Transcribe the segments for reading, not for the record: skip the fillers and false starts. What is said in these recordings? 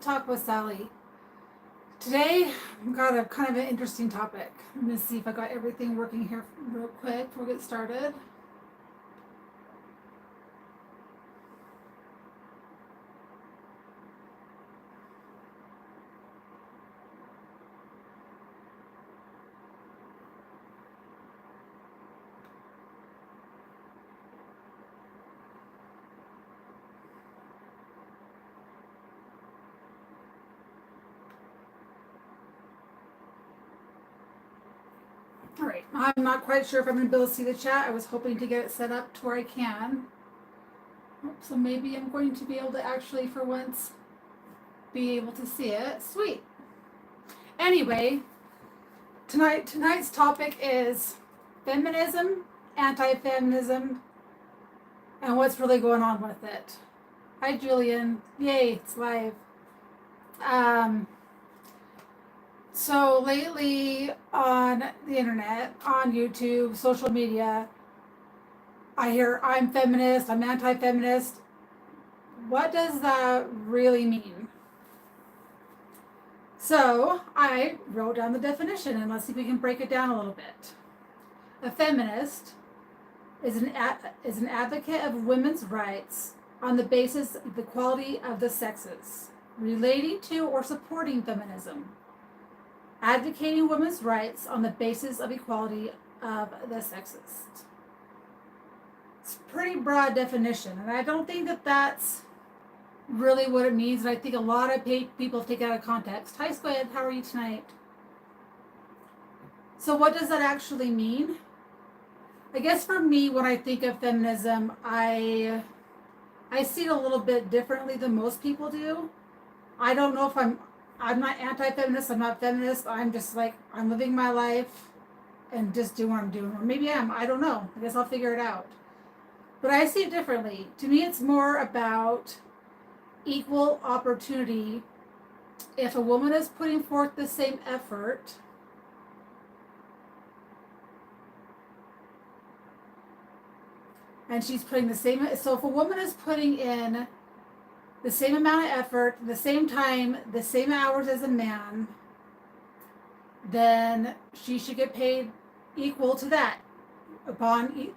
Talk with Sally. Today, I've got a kind of an interesting topic. I'm going to see if I got everything working here real quick before we get started. All right, I'm not quite sure if I'm going to be able to see the chat. I was hoping to get it set up to where I can. So maybe I'm going to be able to actually, for once, be able to see it. Sweet. Anyway, tonight's topic is feminism, anti-feminism, and what's really going on with it. Hi, Julian. Yay, it's live. So lately on the internet, on YouTube, social media, I hear I'm feminist, I'm anti-feminist. What does that really mean? So I wrote down the definition and let's see if we can break it down a little bit. A feminist is an advocate of women's rights on the basis of the equality of the sexes, relating to or supporting feminism. Advocating women's rights on the basis of equality of the sexes. It's a pretty broad definition, and I don't think that that's really what it means, and I think a lot of people take it out of context. Hi, Squid, how are you tonight? So what does that actually mean? I guess for me, when I think of feminism, I see it a little bit differently than most people do. I don't know if I'm not anti-feminist, I'm not feminist, I'm just like, I'm living my life and just doing what I'm doing. Or maybe I am, I don't know. I guess I'll figure it out. But I see it differently. To me, it's more about equal opportunity. If a woman is putting forth the same effort, and she's putting the same, so if a woman is putting in the same amount of effort, the same time, the same hours as a man, then she should get paid equal to that.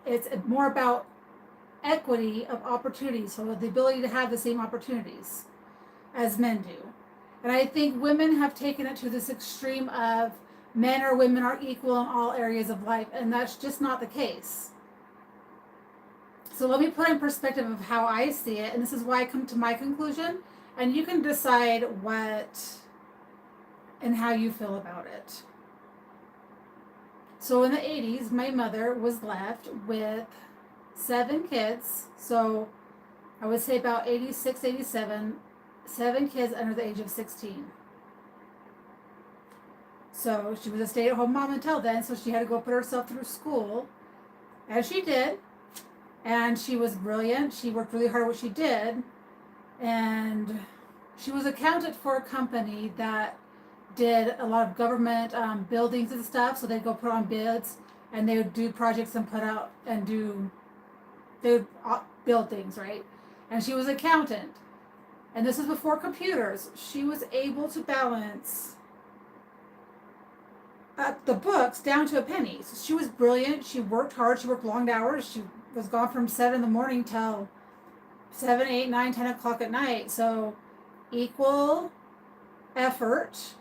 It's more about equity of opportunities, so the ability to have the same opportunities as men do. And I think women have taken it to this extreme of men or women are equal in all areas of life, and that's just not the case. So let me put in perspective of how I see it, and this is why I come to my conclusion, and you can decide what and how you feel about it. So in the 80s, my mother was left with 7 kids, so I would say about 86, 87, 7 kids under the age of 16. So she was a stay-at-home mom until then, so she had to go put herself through school, as she did. And she was brilliant. She worked really hard at what she did. And she was accountant for a company that did a lot of government buildings and stuff. So they'd go put on bids and they would do projects and put out and they would build things, right? And she was accountant. And this is before computers. She was able to balance the books down to a penny. So she was brilliant. She worked hard. She worked long hours. She was gone from 7 in the morning till 7, 8, 9, 10 o'clock at night. So equal effort,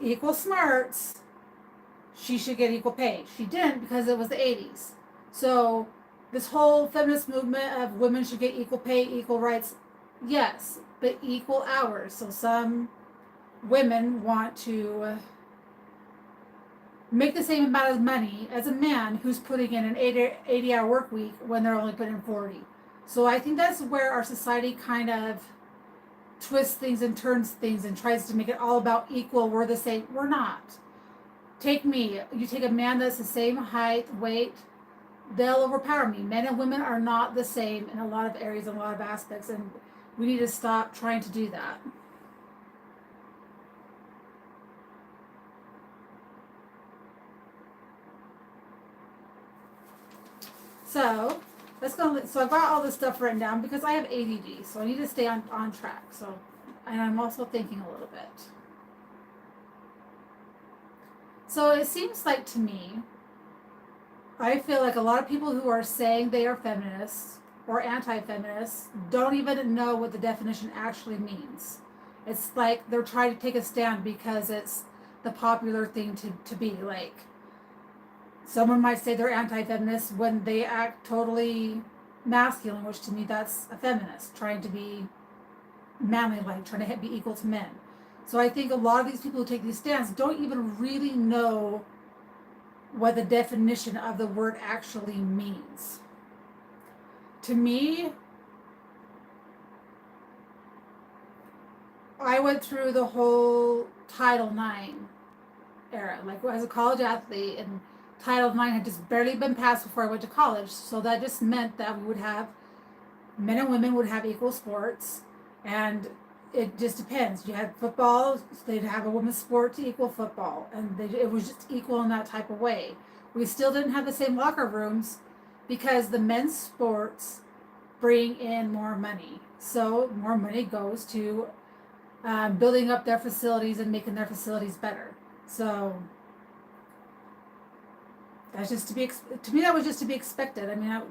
equal smarts, she should get equal pay. She didn't because it was the 80s. So this whole feminist movement of women should get equal pay, equal rights, yes, but equal hours. So some women want to make the same amount of money as a man who's putting in an 80-hour work week when they're only putting in 40. So I think that's where our society kind of twists things and turns things and tries to make it all about equal. We're the same. We're not. Take me. You take a man that's the same height, weight, they'll overpower me. Men and women are not the same in a lot of areas and a lot of aspects, and we need to stop trying to do that. So let's go. So I've got all this stuff written down because I have ADD, so I need to stay on track. So and I'm also thinking a little bit. So it seems like to me, I feel like a lot of people who are saying they are feminists or anti-feminists don't even know what the definition actually means. It's like they're trying to take a stand because it's the popular thing to be. Like, someone might say they're anti-feminist when they act totally masculine, which to me that's a feminist, trying to be manly, like trying to be equal to men. So I think a lot of these people who take these stands don't even really know what the definition of the word actually means. To me, I went through the whole Title IX era, like as a college athlete, and Title IX had just barely been passed before I went to college. So that just meant that we would have men and women would have equal sports, and it just depends. You had football, they'd have a women's sport to equal football, and it was just equal in that type of way. We still didn't have the same locker rooms because the men's sports bring in more money. So more money goes to building up their facilities and making their facilities better. So that's just to me that was just to be expected. I mean,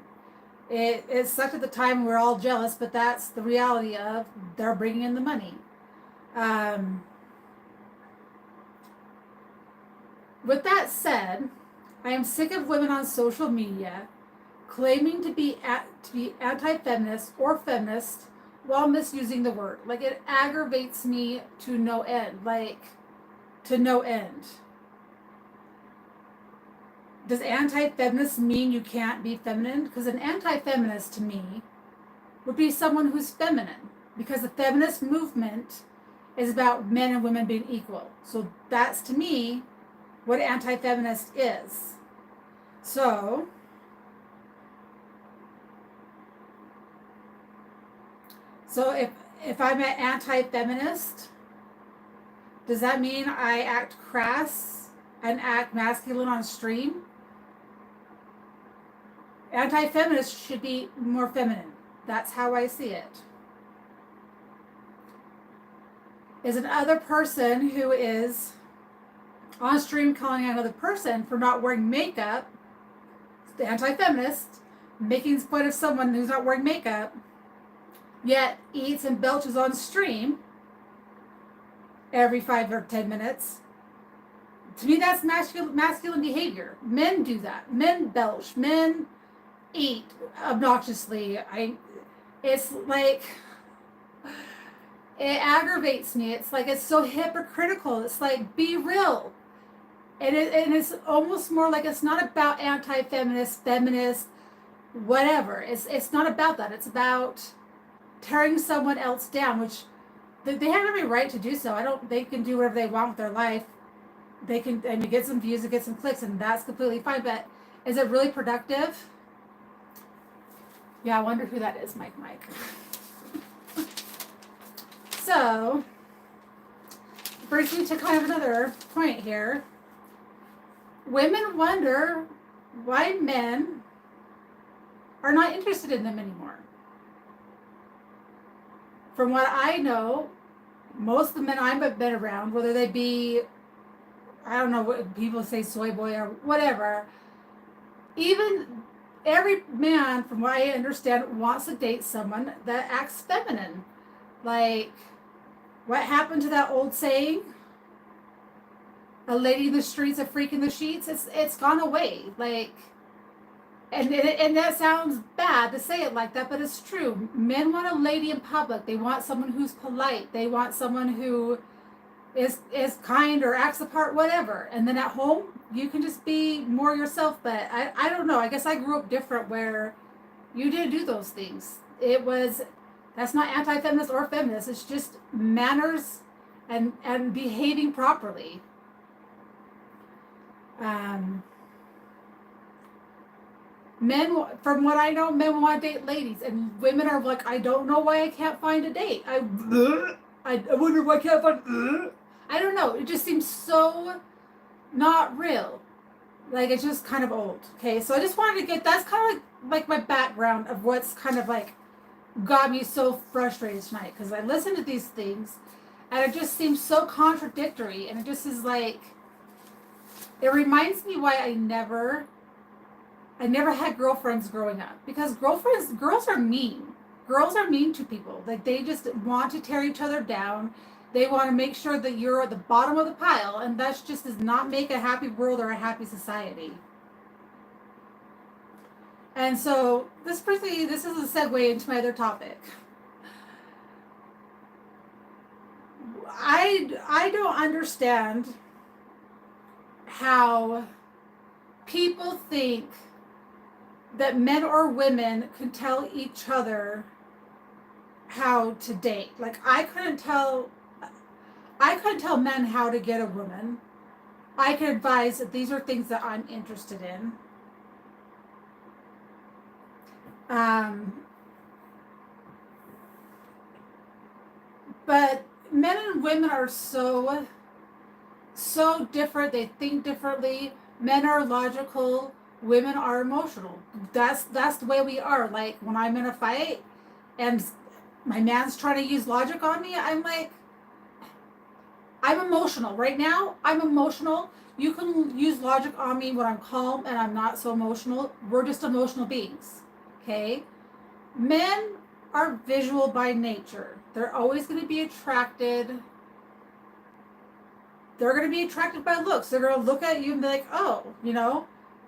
it sucked at the time. We're all jealous, but that's the reality of they're bringing in the money. With that said, I am sick of women on social media claiming to be anti-feminist or feminist while misusing the word. Like, it aggravates me to no end. Like, to no end. Does anti-feminist mean you can't be feminine? Because an anti-feminist to me would be someone who's feminine. Because the feminist movement is about men and women being equal. So that's to me what anti-feminist is. So if I'm an anti-feminist, does that mean I act crass and act masculine on stream? Anti-feminist should be more feminine. That's how I see it. Is another person who is on stream calling out another person for not wearing makeup, the anti-feminist, making fun of someone who's not wearing makeup, yet eats and belches on stream every 5 or 10 minutes. To me, that's masculine behavior. Men do that. Men belch. Men eat obnoxiously. It's like, it aggravates me. It's like, it's so hypocritical. It's like, be real. And it's almost more like it's not about anti-feminist, feminist, whatever. It's not about that. It's about tearing someone else down, which they have every right to do so. They can do whatever they want with their life. They can, and get some views and get some clicks, and that's completely fine. But is it really productive? Yeah, I wonder who that is, Mike. So, brings me to kind of another point here. Women wonder why men are not interested in them anymore. From what I know, most of the men I've been around, whether they be, I don't know what people say, soy boy or whatever, even every man, from what I understand, wants to date someone that acts feminine. Like, what happened to that old saying? A lady in the streets, a freak in the sheets. It's gone away. Like, and that sounds bad to say it like that, but it's true. Men want a lady in public. They want someone who's polite. They want someone who is kind or acts the part, whatever. And then at home, you can just be more yourself. But I don't know. I guess I grew up different where you didn't do those things. That's not anti-feminist or feminist. It's just manners and behaving properly. Men, from what I know, men want to date ladies, and women are like, I don't know why I can't find a date. I wonder why I can't find. I don't know. It just seems so not real. Like, it's just kind of old. Okay, so I just wanted to get, that's kind of like my background of what's kind of like got me so frustrated tonight, because I listened to these things and it just seems so contradictory, and it just is like, it reminds me why I never had girlfriends growing up, because girls are mean. Girls are mean to people. Like, they just want to tear each other down. They want to make sure that you're at the bottom of the pile, and that just does not make a happy world or a happy society. And so this is a segue into my other topic. I don't understand how people think that men or women can tell each other how to date. Like, I couldn't tell men how to get a woman. I could advise that these are things that I'm interested in. But men and women are so different. They think differently. Men are logical, women are emotional. That's the way we are. Like, when I'm in a fight and my man's trying to use logic on me, I'm like, I'm emotional. Right now, I'm emotional. You can use logic on me when I'm calm and I'm not so emotional. We're just emotional beings. Okay? Men are visual by nature. They're always going to be attracted. They're going to be attracted by looks. They're going to look at you and be like, oh,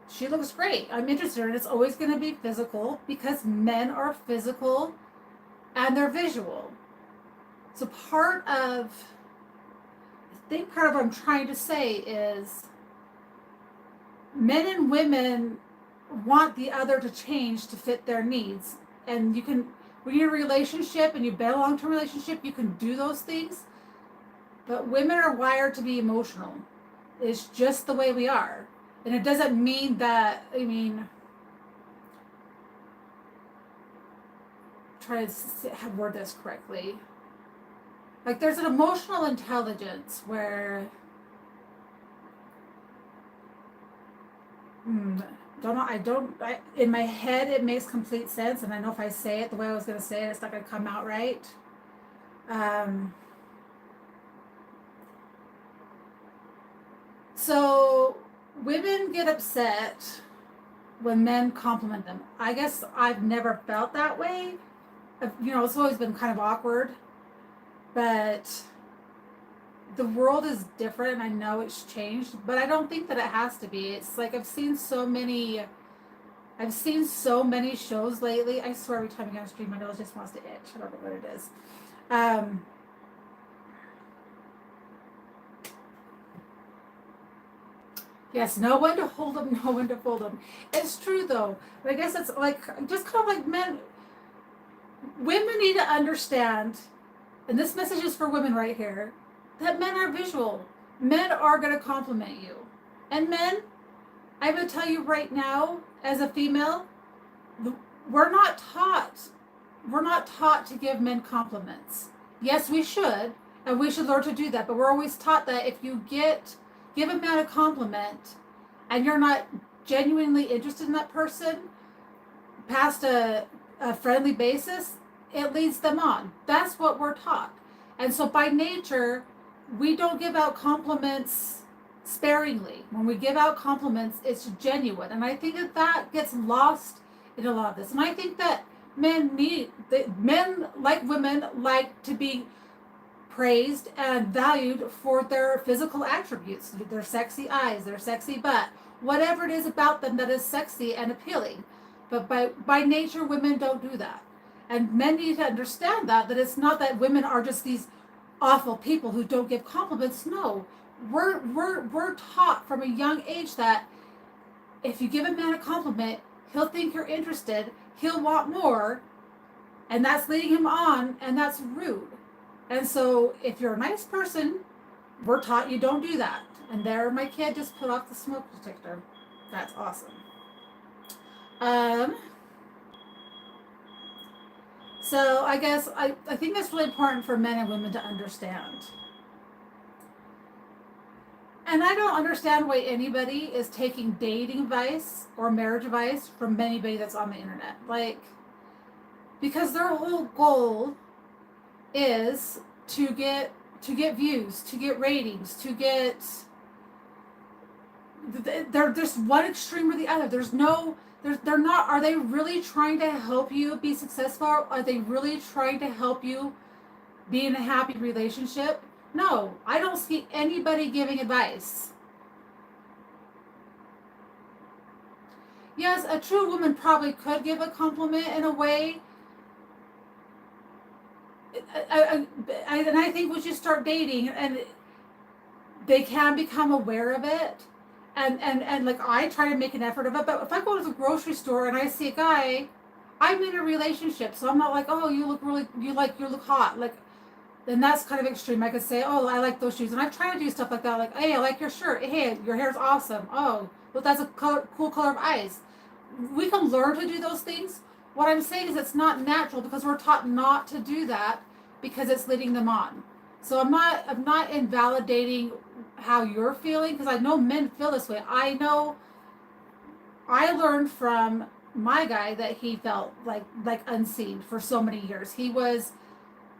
she looks great. I'm interested. And it's always going to be physical, because men are physical and they're visual. So part of what I'm trying to say is, men and women want the other to change to fit their needs. And when you're in a relationship and you've been in a long-term relationship, you can do those things. But women are wired to be emotional. It's just the way we are. And it doesn't mean that, try to word this correctly. Like, there's an emotional intelligence where, in my head it makes complete sense, and I know if I say it the way I was going to say it, it's not going to come out right. So women get upset when men compliment them. I guess I've never felt that way. It's always been kind of awkward, but the world is different, and I know it's changed, but I don't think that it has to be. It's like, I've seen so many shows lately. I swear, every time I get on stream, my nose just wants to itch. I don't know what it is. Yes, know when to hold them, know when to fold them. It's true, though. But I guess it's like, just kind of like men. Women need to understand, and this message is for women right here, that men are visual. Men are going to compliment you. And men, I'm going to tell you right now, as a female, we're not taught to give men compliments. Yes, we should, and we should learn to do that, but we're always taught that if you give a man a compliment and you're not genuinely interested in that person past a friendly basis, it leads them on. That's what we're taught. And so by nature, we don't give out compliments sparingly. When we give out compliments, it's genuine. And I think that gets lost in a lot of this. And I think that men like women like to be praised and valued for their physical attributes, their sexy eyes, their sexy butt, whatever it is about them that is sexy and appealing. But by nature, women don't do that. And men need to understand that it's not that women are just these awful people who don't give compliments. No, we're taught from a young age that if you give a man a compliment, he'll think you're interested, he'll want more, and that's leading him on, and that's rude. And so if you're a nice person, we're taught you don't do that. And there, my kid just put off the smoke detector. That's awesome. So I guess I think that's really important for men and women to understand. And I don't understand why anybody is taking dating advice or marriage advice from anybody that's on the internet. Like, because their whole goal is to get views, to get ratings, to get. They're just one extreme or the other. They're not. Are they really trying to help you be successful? Are they really trying to help you be in a happy relationship? No, I don't see anybody giving advice. Yes, a true woman probably could give a compliment in a way. And I think once you start dating, and they can become aware of it, and like I try to make an effort of it. But if I go to the grocery store and I see a guy, I'm in a relationship, so I'm not like, oh, you look hot, like. Then that's kind of extreme. I could say, oh, I like those shoes. And I've tried to do stuff like that. Like, hey, I like your shirt. Hey, your hair's awesome. Oh, well, that's a cool color of eyes. We can learn to do those things. What I'm saying is it's not natural because we're taught not to do that because it's leading them on. So I'm not invalidating how you're feeling because I know men feel this way. I know I learned from my guy that he felt like unseen for so many years.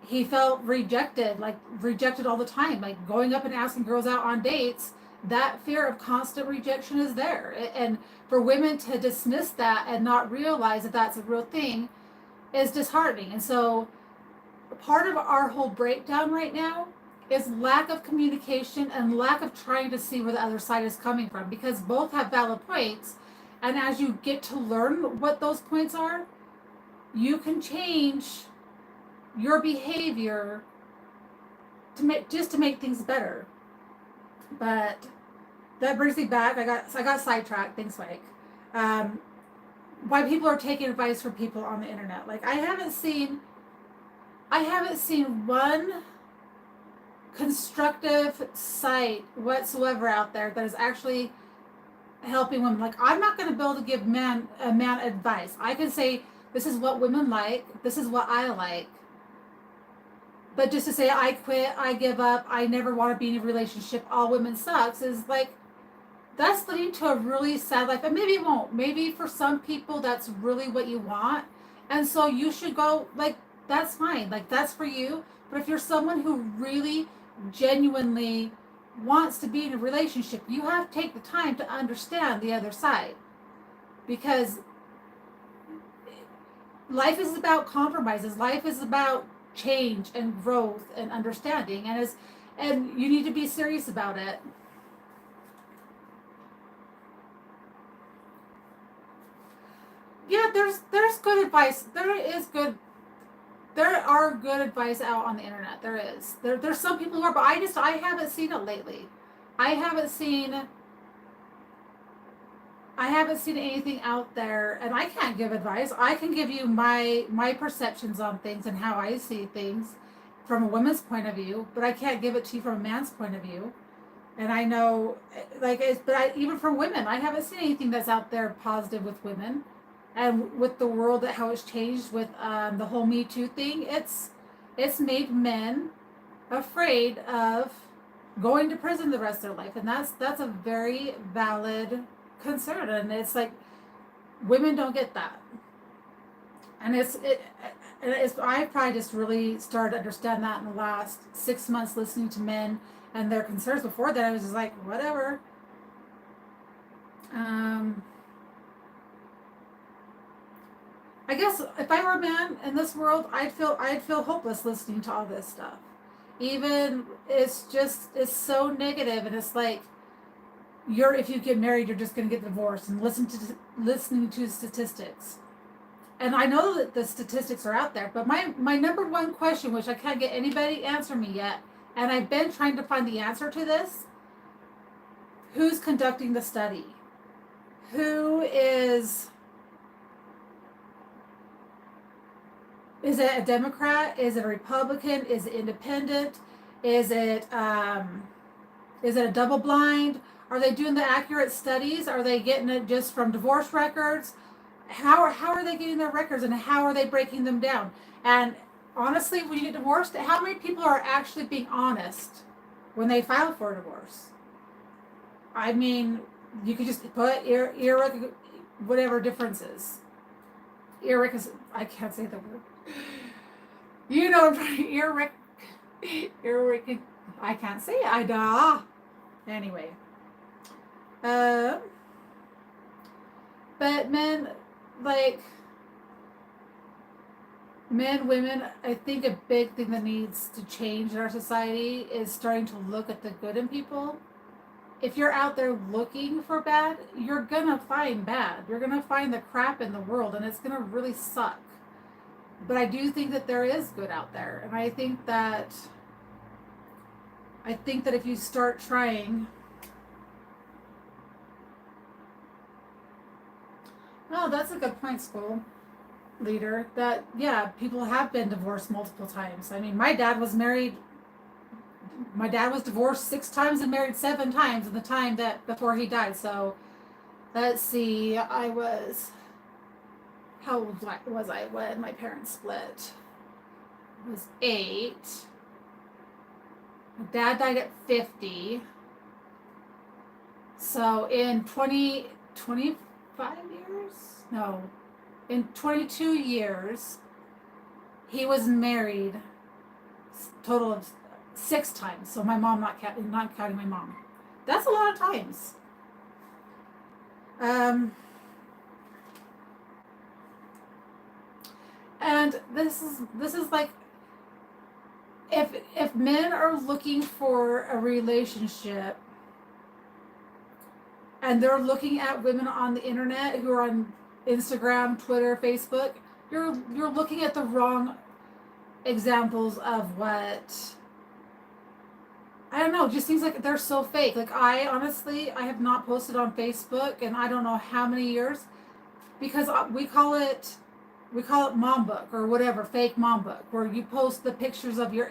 He felt rejected, like rejected all the time, like going up and asking girls out on dates. That fear of constant rejection is there. And for women to dismiss that and not realize that that's a real thing is disheartening. And so part of our whole breakdown right now is lack of communication and lack of trying to see where the other side is coming from, because both have valid points. And as you get to learn what those points are, you can change your behavior to make things better. But that brings me back. I got sidetracked. Thanks, Mike. Why people are taking advice from people on the internet? Like I haven't seen one constructive site whatsoever out there that is actually helping women. Like I'm not going to be able to give a man advice. I can say this is what women like. This is what I like. But just to say, I quit, I give up, I never want to be in a relationship, all women sucks, is like, that's leading to a really sad life. And maybe it won't. Maybe for some people, that's really what you want. And so you should go, like, that's fine. Like, that's for you. But if you're someone who really genuinely wants to be in a relationship, you have to take the time to understand the other side. Because life is about compromises. Life is about change and growth and understanding, and you need to be serious about it. Yeah, there's good advice. There are good advice out on the internet. There's some people who are, but I haven't seen it lately. I haven't seen anything out there, and I can't give advice. I can give you my perceptions on things and how I see things from a woman's point of view, but I can't give it to you from a man's point of view. And I know, even from women, I haven't seen anything that's out there positive with women, and with the world, that how it's changed with the whole Me Too thing. It's made men afraid of going to prison the rest of their life, and that's a very valid concern. And it's like women don't get that, and I probably just really started to understand that in the last 6 months, listening to men and their concerns. Before that I was just like, whatever. I guess if I were a man in this world, I'd feel hopeless listening to all this stuff. Even it's so negative, and it's like, if you get married, you're just going to get divorced, and listening to statistics. And I know that the statistics are out there, but my number one question, which I can't get anybody to answer me yet, and I've been trying to find the answer to this: who's conducting the study? Who is it a Democrat? Is it a Republican? Is it independent? Is it a double blind? Are they doing the accurate studies? Are they getting it just from divorce records? How are they getting their records, and how are they breaking them down? And honestly, when you get divorced, how many people are actually being honest when they file for a divorce? I mean, you could just put whatever differences. I can't say the word. You know, I'm trying I can't say it. Anyway, uh, but like women, I think a big thing that needs to change in our society is starting to look at the good in people. If you're out there looking for bad, you're gonna find bad. You're gonna find the crap in the world, and it's gonna really suck. But I do think that there is good out there, and I think that if you start trying, oh, that's a good point, school leader. That yeah, people have been divorced multiple times. I mean, my dad was divorced 6 times and married 7 times in the time that before he died. So let's see, how old was I when my parents split? I was 8. My dad died at 50. So in 25 years? No. In 22 years, he was married total of 6 times. So my mom, not counting my mom. That's a lot of times. And this is like, if men are looking for a relationship and they're looking at women on the internet who are on Instagram, Twitter, Facebook, you're looking at the wrong examples of what, I don't know, it just seems like they're so fake. Like I have not posted on Facebook in I don't know how many years, because we call it mom book or whatever, fake mom book, where you post the pictures of your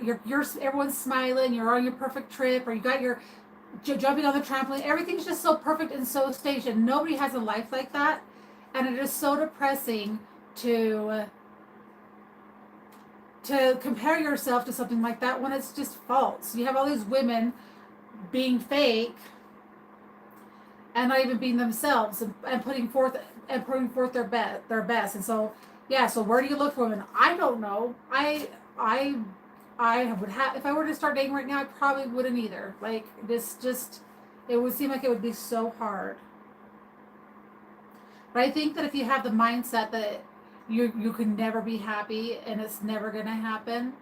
everyone's smiling, you're on your perfect trip, or you got your jumping on the trampoline. Everything's just so perfect and so staged, and nobody has a life like that. And it is so depressing to compare yourself to something like that when it's just false. You have all these women being fake and not even being themselves, and putting forth their best. And so yeah, so where do you look for women? I don't know. I would have, if I were to start dating right now, I probably wouldn't either. Like this just, it would seem like it would be so hard. But I think that if you have the mindset that you can never be happy and it's never going to happen,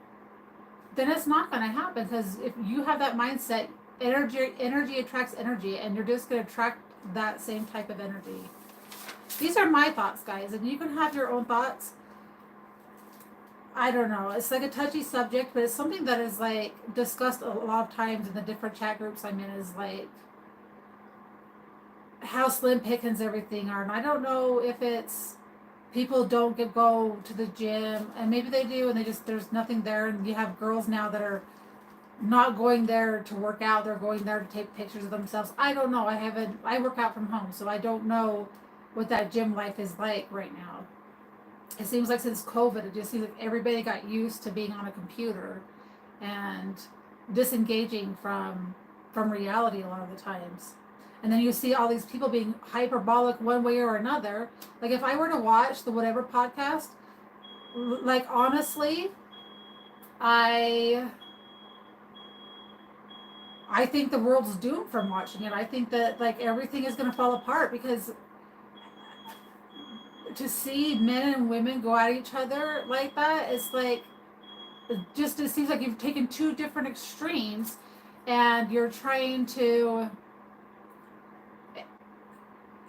then it's not going to happen. Because if you have that mindset, energy attracts energy, and you're just going to attract that same type of energy. These are my thoughts, guys, and you can have your own thoughts. I don't know. It's like a touchy subject, but it's something that is like discussed a lot of times in the different chat groups I'm in, is like how slim pickings everything are. And I don't know if it's people don't go to the gym, and maybe they do, and there's nothing there. And you have girls now that are not going there to work out, they're going there to take pictures of themselves. I don't know. I work out from home, so I don't know what that gym life is like right now. It seems like since COVID, it just seems like everybody got used to being on a computer and disengaging from reality a lot of the times. And then you see all these people being hyperbolic one way or another. Like if I were to watch the whatever podcast, like honestly, I think the world's doomed from watching it. I think that like everything is going to fall apart, because to see men and women go at each other like that, it's like, it seems like you've taken 2 different extremes, and you're trying to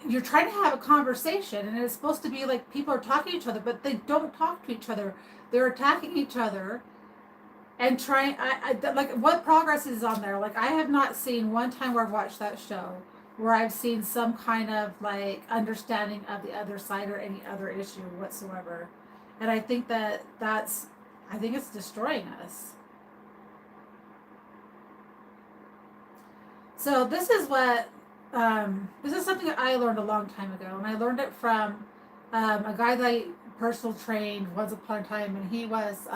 have a conversation, and it's supposed to be like people are talking to each other, but they don't talk to each other. They're attacking each other and trying. Like, what progress is on there? Like, I have not seen one time where I've watched that show where I've seen some kind of like understanding of the other side or any other issue whatsoever. And I think I think it's destroying us. So this is something that I learned a long time ago, and I learned it from a guy that I personal trained once upon a time, and he was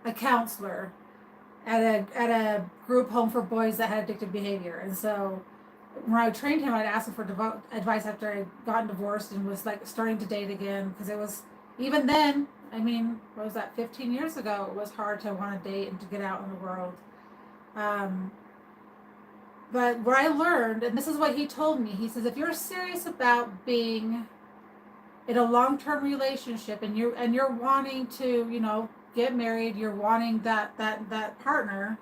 a counselor at a group home for boys that had addictive behavior. And so when I trained him, I'd ask him for advice after I'd gotten divorced and was like starting to date again, because it was, even then, I mean, what was that, 15 years ago, it was hard to want to date and to get out in the world. Um, but what I learned, and this is what he told me, he says, if you're serious about being in a long-term relationship, and you're wanting to, get married, you're wanting that partner.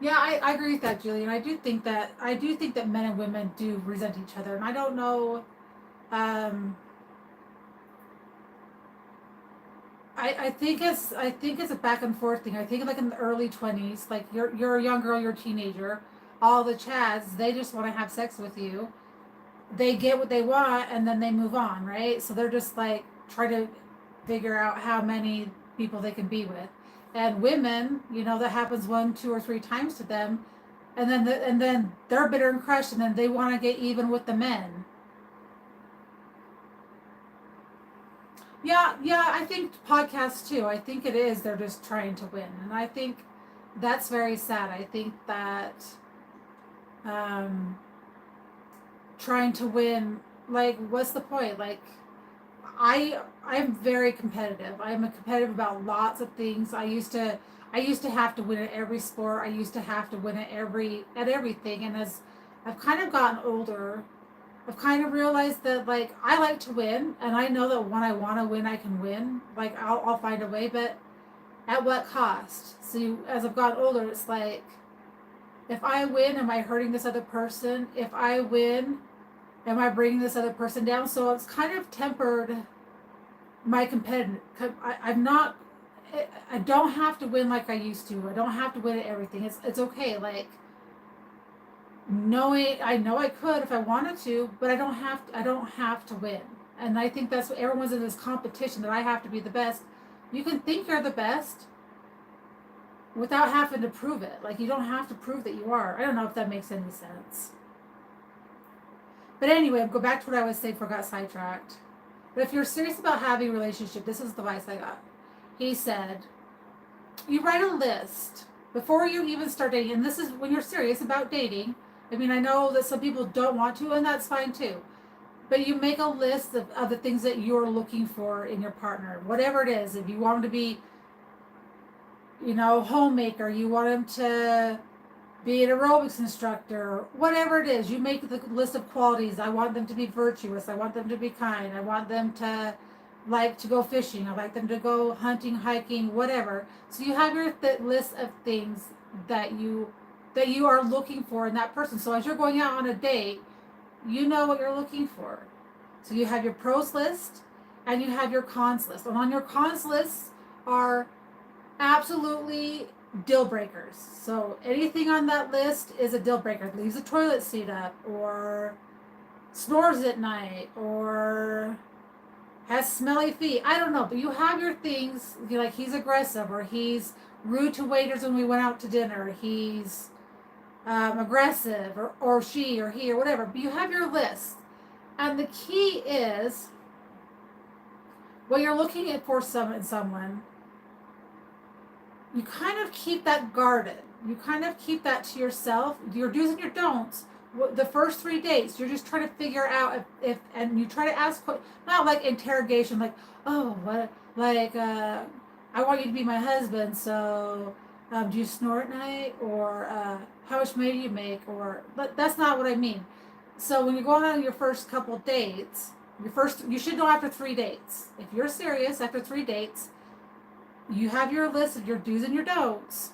Yeah, I agree with that, Julie, and I do think that men and women do resent each other, and I don't know. Um, I think it's a back and forth thing. I think like in the early 20s, like you're a young girl, you're a teenager, all the chads, they just want to have sex with you. They get what they want and then they move on, right? So they're just like try to figure out how many people they can be with. And women, that happens one, two, or three times to them, and then they're bitter and crushed, and then they want to get even with the men. Yeah, yeah, I think podcasts too. I think it is. They're just trying to win, and I think that's very sad. I think that um, trying to win, like, what's the point? Like, I'm very competitive. I'm competitive about lots of things. I used to have to win at every sport. I used to have to win at everything. And as I've kind of gotten older, I've kind of realized that, like, I like to win, and I know that when I want to win, I can win. Like, I'll find a way, but at what cost? So as I've gotten older, it's like, if I win, am I hurting this other person? If I win, am I bringing this other person down? So it's kind of tempered my competitive. I'm not. I don't have to win like I used to. I don't have to win at everything. It's okay. Like, knowing, I know I could if I wanted to, but I don't have to win. And I think that's what everyone's in this competition, that I have to be the best. You can think you're the best without having to prove it. Like, you don't have to prove that you are. I don't know if that makes any sense. But anyway, I'll go back to what I was saying before I got sidetracked. But if you're serious about having a relationship, this is the advice I got. He said, you write a list before you even start dating. And this is when you're serious about dating. I mean, I know that some people don't want to, and that's fine too. But you make a list of the things that you're looking for in your partner, whatever it is. If you want them to be, homemaker, you want them to be an aerobics instructor, whatever it is, you make the list of qualities. I want them to be virtuous. I want them to be kind. I want them to like to go fishing. I like them to go hunting, hiking, whatever. So you have your list of things that you are looking for in that person. So as you're going out on a date, you know what you're looking for. So you have your pros list and you have your cons list. And on your cons list are absolutely deal breakers. So anything on that list is a deal breaker. Leaves the toilet seat up, or snores at night, or has smelly feet. I don't know, but you have your things. Like, he's aggressive, or he's rude to waiters when we went out to dinner. He's aggressive, or she, or he, or whatever. But you have your list, and the key is what you're looking at for someone. You kind of keep that guarded. You kind of keep that to yourself. Your do's and your don'ts. The first 3 dates, you're just trying to figure out if and you try to ask, not like interrogation, like, oh, what, like, I want you to be my husband, so do you snore at night, or how much money do you make, or, but that's not what I mean. So when you're going on your first couple dates, you should know after 3 dates. If you're serious, after 3 dates, you have your list of your do's and your don'ts.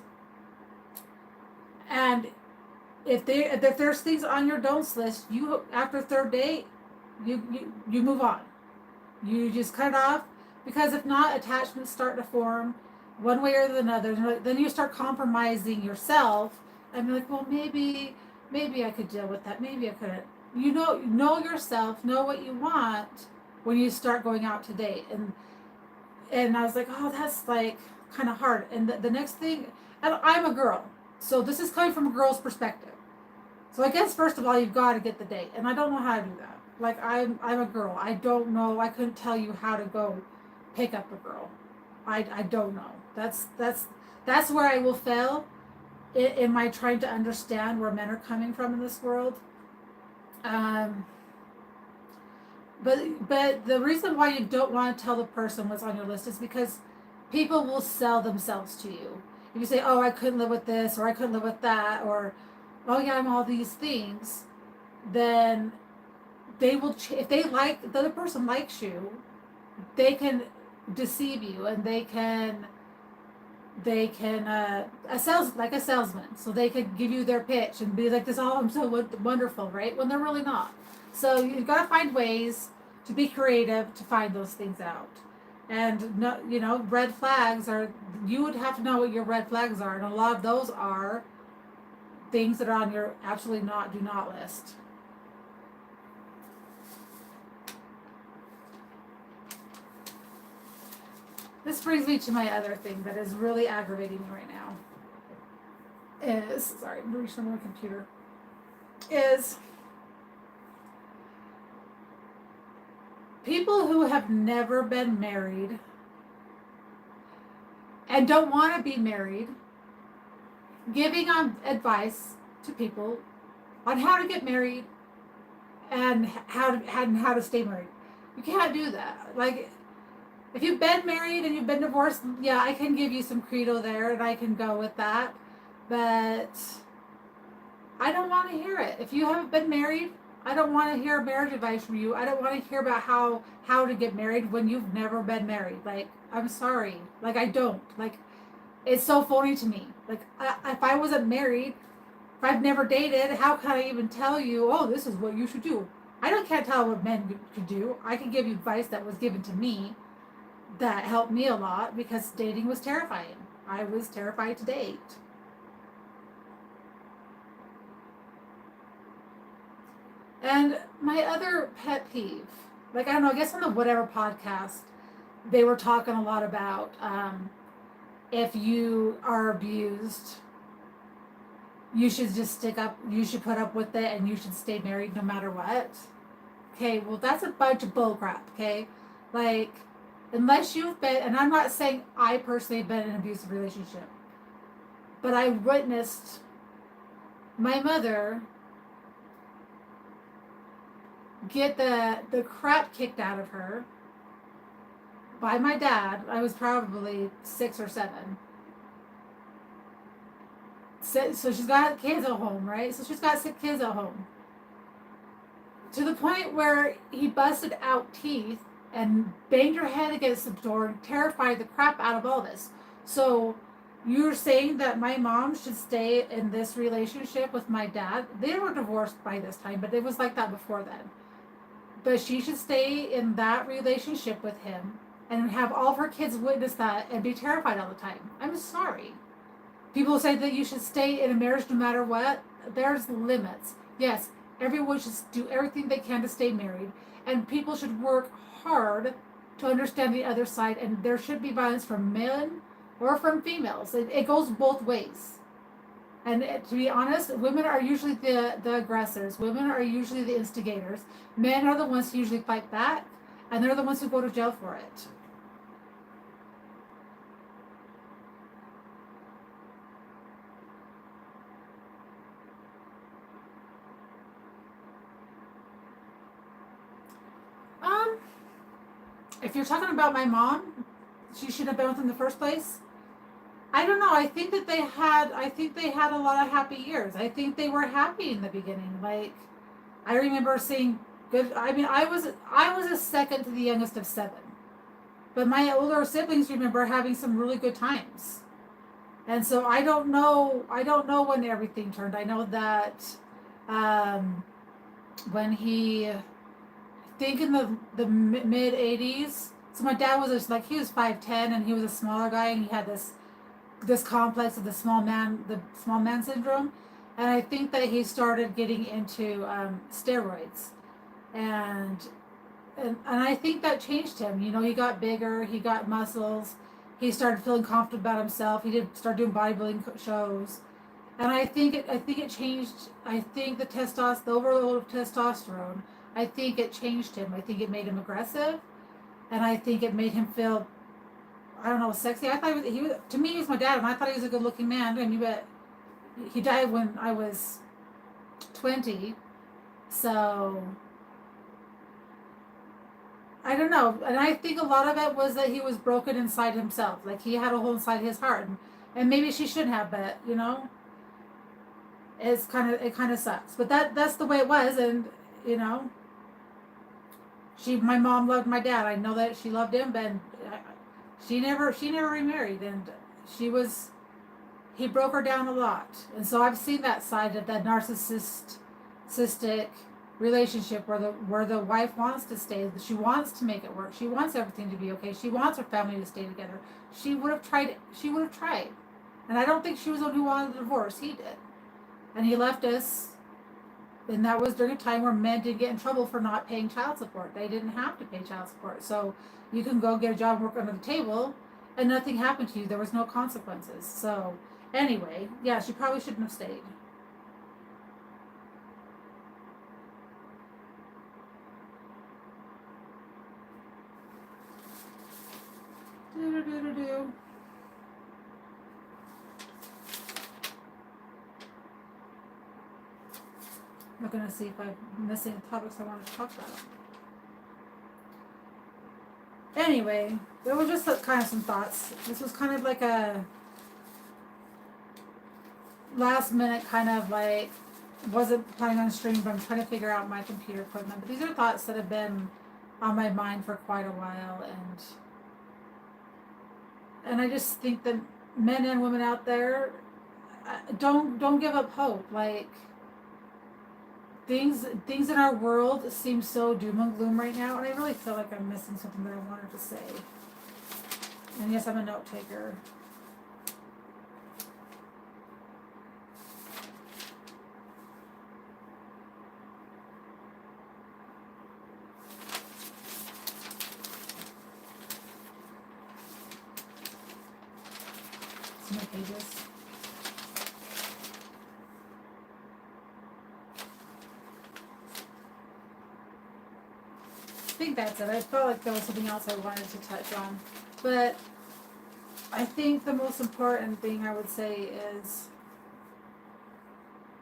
And if there's things on your don'ts list, you, after third date, you move on. You just cut it off, because if not, attachments start to form one way or another. Then you start compromising yourself and be like, well, maybe I could deal with that. Maybe I couldn't. Know yourself, know what you want when you start going out to date. And I was like, oh, that's like kind of hard. And the next thing, and I'm a girl, so this is coming from a girl's perspective. So I guess first of all, you've got to get the date, and I don't know how to do that. Like, I'm a girl. I don't know. I couldn't tell you how to go pick up a girl. I don't know. That's where I will fail. in my trying to understand where men are coming from in this world. Um, but the reason why you don't want to tell the person what's on your list is because people will sell themselves to you. If you say, "Oh, I couldn't live with this," or "I couldn't live with that," or "Oh yeah, I'm all these things," then they will. If they like if the other person likes you, they can deceive you, and they can a salesman, so they could give you their pitch and be like this, "Oh, I'm so wonderful," right, when they're really not. So you've got to find ways to be creative to find those things out. And no, red flags are, you would have to know what your red flags are, and a lot of those are things that are on your absolutely not do not list. This brings me to my other thing that is really aggravating me right now. Sorry, I'm reaching on my computer. Is people who have never been married and don't want to be married giving on advice to people on how to get married and how to stay married. You can't do that. Like, if you've been married and you've been divorced, yeah, I can give you some credo there and I can go with that. But I don't want to hear it. If you haven't been married, I don't want to hear marriage advice from you. I don't want to hear about how to get married when you've never been married. Like, I'm sorry. Like, I don't. Like, it's so phony to me. Like, if I wasn't married, if I've never dated, how can I even tell you, "Oh, this is what you should do"? Can't tell what men could do. I can give you advice that was given to me that helped me a lot because dating was terrifying. I was terrified to date. And my other pet peeve, like, I don't know, I guess on the whatever podcast, they were talking a lot about if you are abused, you should just stick up, you should put up with it, and you should stay married no matter what. Okay, well, that's a bunch of bullcrap, okay? Like, unless you've been, and I'm not saying I personally have been in an abusive relationship, but I witnessed my mother get the crap kicked out of her by my dad. I was probably 6 or 7. So she's got kids at home, right? So she's got 6 kids at home. To the point where he busted out teeth and banged her head against the door and terrified the crap out of all this. So you're saying that my mom should stay in this relationship with my dad? They were divorced by this time, but it was like that before then. But she should stay in that relationship with him and have all of her kids witness that and be terrified all the time. I'm sorry. People say that you should stay in a marriage no matter what. There's limits. Yes, everyone should do everything they can to stay married, and people should work hard to understand the other side, and there should be violence from men or from females. It goes both ways. And to be honest, women are usually the aggressors. Women are usually the instigators. Men are the ones who usually fight back, and they're the ones who go to jail for it. If you're talking about my mom, she should have been with him in the first place. I don't know. I think they had a lot of happy years. I think they were happy in the beginning. Like, I remember seeing good. I mean, I was a second to the youngest of 7, but my older siblings remember having some really good times. And so I don't know. I don't know when everything turned. I know that um, when he, I think in the mid '80s. So my dad was just like, he was 5'10" and he was a smaller guy, and he had this complex of the small man syndrome, and I think that he started getting into steroids, and I think that changed him. He got bigger, he got muscles, he started feeling confident about himself. He did start doing bodybuilding shows, and I think it changed. I think the overload of testosterone. I think it changed him. I think it made him aggressive, and I think it made him feel, I don't know, sexy. I thought he was to me, he was my dad, and I thought he was a good-looking man. And he died when I was 20, so I don't know. And I think a lot of it was that he was broken inside himself. Like he had a hole inside his heart, and maybe she shouldn't have, but it kind of sucks. But that's the way it was, and you know, my mom loved my dad. I know that she loved him, but she never remarried, and he broke her down a lot. And so I've seen that side of that narcissistic relationship where the wife wants to stay. She wants to make it work. She wants everything to be okay. She wants her family to stay together. She would have tried. And I don't think she was the one who wanted the divorce. He did. And he left us. And that was during a time where men didn't get in trouble for not paying child support. They didn't have to pay child support. So you can go get a job and work under the table and nothing happened to you. There was no consequences. So anyway, yeah, she probably shouldn't have stayed. Do. I'm looking to see if I'm missing topics I want to talk about. Anyway, there were just kind of some thoughts. This was kind of like a last minute kind of like, wasn't planning on streaming, but I'm trying to figure out my computer equipment. But these are thoughts that have been on my mind for quite a while, and I just think that men and women out there, don't give up hope. Like things in our world seem so doom and gloom right now, and I really feel like I'm missing something that I wanted to say. And yes, I'm a note taker. Some more pages. I think that's it. I felt like there was something else I wanted to touch on. But I think the most important thing I would say is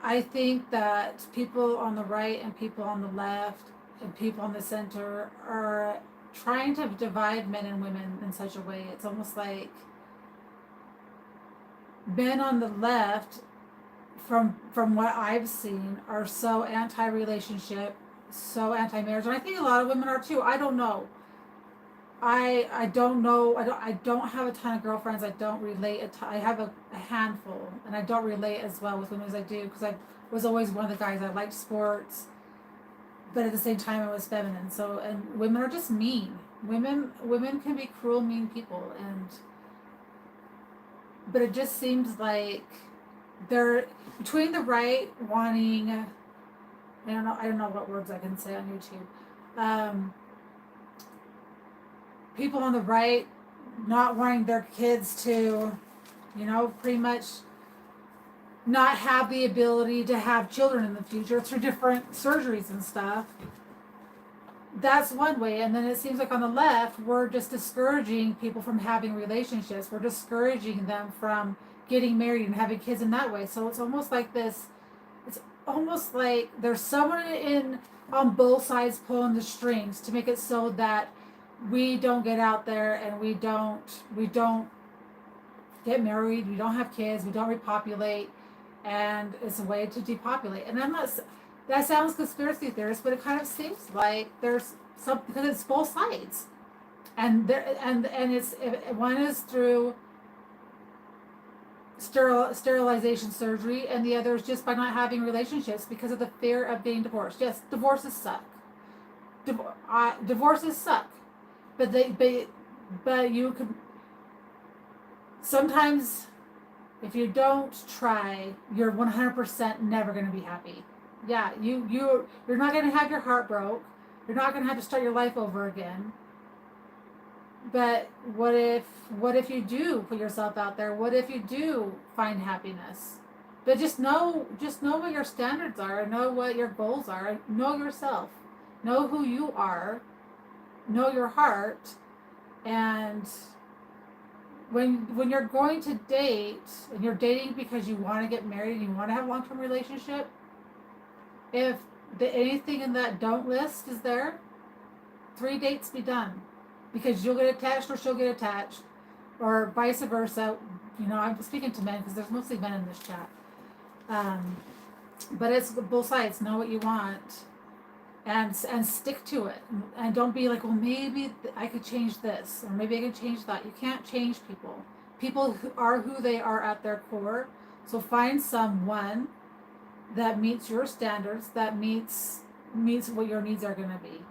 I think that people on the right and people on the left and people on the center are trying to divide men and women in such a way. It's almost like men on the left, from what I've seen, are so anti-relationship, so anti-marriage, and I think a lot of women are too. I don't know. I don't know. I don't have a ton of girlfriends. I don't relate. I have a handful, and I don't relate as well with women as I do because I was always one of the guys. I liked sports, but at the same time I was feminine. So, and women are just mean. Women can be cruel, mean people, but it just seems like they're between the right wanting. I don't know what words I can say on YouTube. People on the right not wanting their kids to, pretty much not have the ability to have children in the future through different surgeries and stuff. That's one way. And then it seems like on the left, we're just discouraging people from having relationships. We're discouraging them from getting married and having kids in that way. So it's almost like this. It's almost like there's someone on both sides pulling the strings to make it so that we don't get out there and we don't get married, we don't have kids, we don't repopulate, and it's a way to depopulate. And that sounds conspiracy theorist, but it kind of seems like there's some, because it's both sides, and it's one is through sterilization surgery, and the other is just by not having relationships because of the fear of being divorced. Yes, divorces suck. Divorces suck, but you could sometimes, if you don't try, you're 100% never going to be happy. Yeah, you're not going to have your heart broke. You're not going to have to start your life over again. But what if you do put yourself out there? What if you do find happiness? But just know what your standards are. Know what your goals are. Know yourself. Know who you are. Know your heart. And when you're going to date and you're dating because you want to get married and you want to have a long-term relationship, if anything in that don't list is there, 3 dates be done, because you'll get attached or she'll get attached, or vice versa. You know, I'm speaking to men because there's mostly men in this chat. But it's both sides. Know what you want, and stick to it, and don't be like, well, maybe I could change this, or maybe I can change that. You can't change people. People are who they are at their core. So find someone that meets your standards, that meets what your needs are going to be.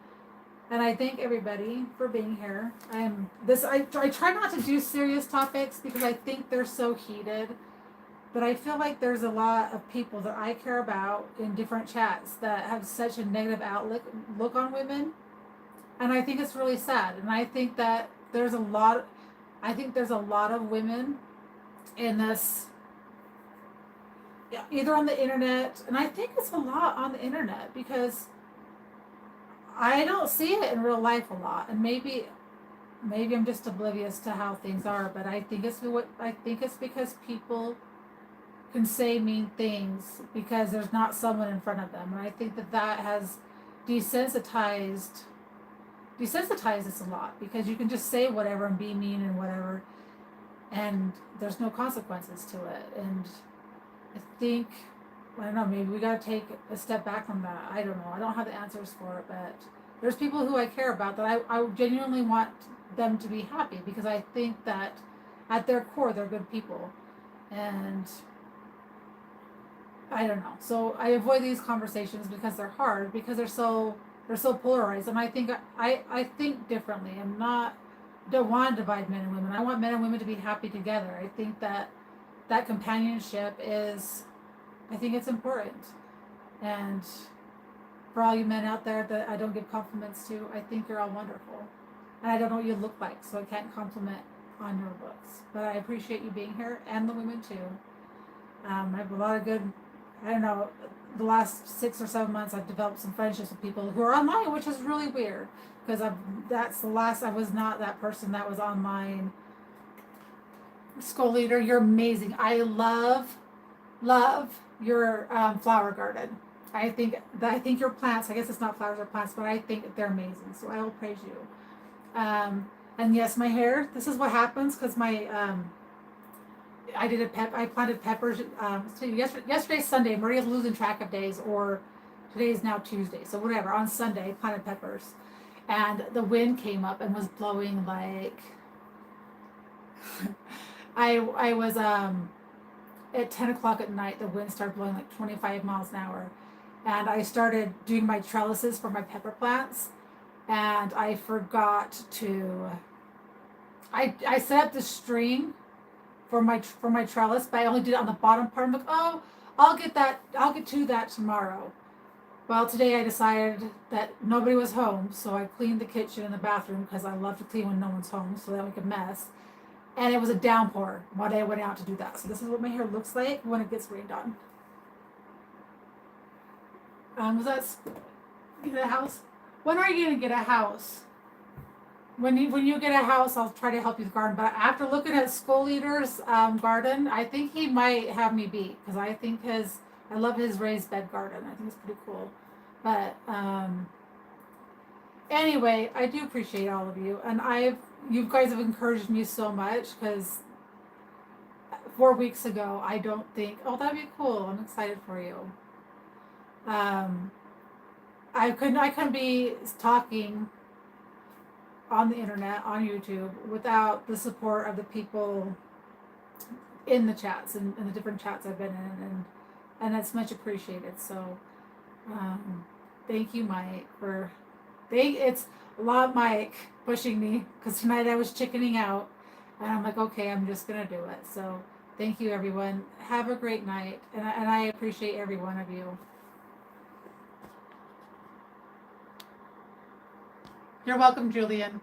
And I thank everybody for being here. I try not to do serious topics because I think they're so heated. But I feel like there's a lot of people that I care about in different chats that have such a negative look on women. And I think it's really sad. And I think that there's a lot of women in this, either on the internet, and I think it's a lot on the internet because I don't see it in real life a lot. And maybe I'm just oblivious to how things are, but I think it's because people can say mean things because there's not someone in front of them. And I think that has desensitized us a lot, because you can just say whatever and be mean and whatever, and there's no consequences to it. And I don't know, maybe we got to take a step back from that. I don't know. I don't have the answers for it, but there's people who I care about that I genuinely want them to be happy, because I think that at their core they're good people. And I don't know. So I avoid these conversations because they're hard, because they're so polarized. And I think differently. Don't want to divide men and women. I want men and women to be happy together. I think that companionship is, I think it's important. And for all you men out there that I don't give compliments to, I think you're all wonderful. And I don't know what you look like, so I can't compliment on your looks. But I appreciate you being here, and the women too. I have a lot of good, I don't know, the last 6 or 7 months I've developed some friendships with people who are online, which is really weird, because I was not that person that was online. School leader, you're amazing. I love your flower garden. I think your plants, I guess it's not flowers or plants, but I think they're amazing. So I will praise you. And yes, my hair, this is what happens because I planted peppers. Yesterday's Sunday. Maria's losing track of days, or today is now Tuesday. So whatever. On Sunday, I planted peppers, and the wind came up and was blowing like. I was at 10 o'clock at night. The wind started blowing like 25 miles an hour, and I started doing my trellises for my pepper plants, and I forgot to. I set up the string for my trellis, but I only did it on the bottom part. I'm like, oh, I'll get to that tomorrow. Well, today I decided that nobody was home, so I cleaned the kitchen and the bathroom, because I love to clean when no one's home, so that we can mess. And it was a downpour one day I went out to do that. So this is what my hair looks like when it gets rained on. Get a house? When are you gonna get a house? When you get a house, I'll try to help you with the garden. But after looking at School Leader's garden, I think he might have me beat, because I love his raised bed garden. I think it's pretty cool. But anyway, I do appreciate all of you, and you guys have encouraged me so much, because 4 weeks ago I don't think, oh, that'd be cool. I'm excited for you. I couldn't be talking on the internet, on YouTube, without the support of the people in the chats and the different chats I've been in, and that's much appreciated. So thank you, Mike, it's a lot, Mike, pushing me, because tonight I was chickening out, and I'm like, okay, I'm just gonna do it. So thank you, everyone. Have a great night, and I appreciate every one of you. You're welcome, Julian.